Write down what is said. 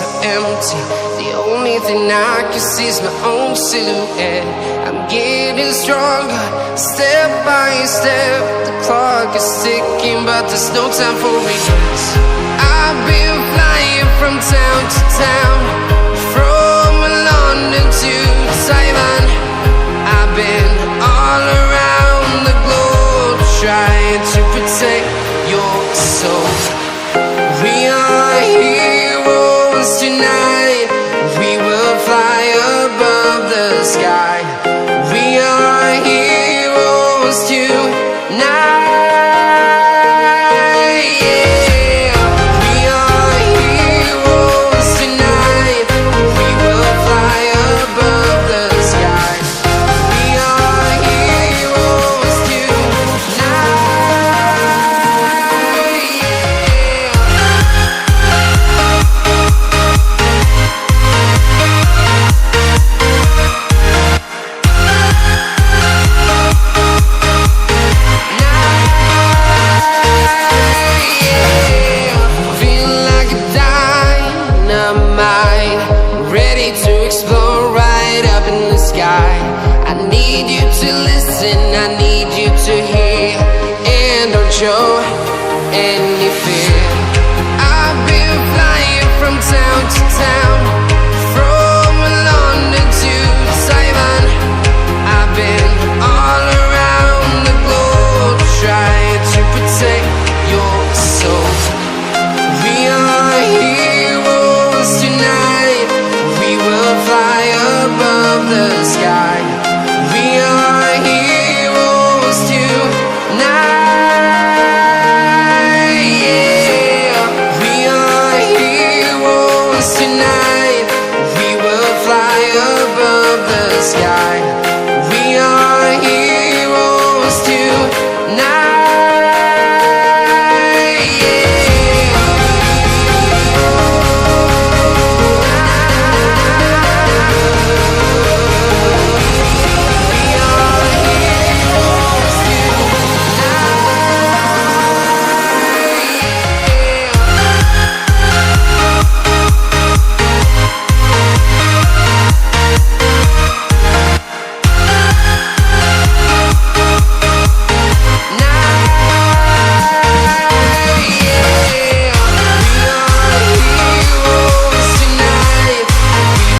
so empty. The only thing I can see is my own silhouette. I'm getting stronger, step by step. The clock is ticking, but there's no time for regrets. I've been flying from town to town,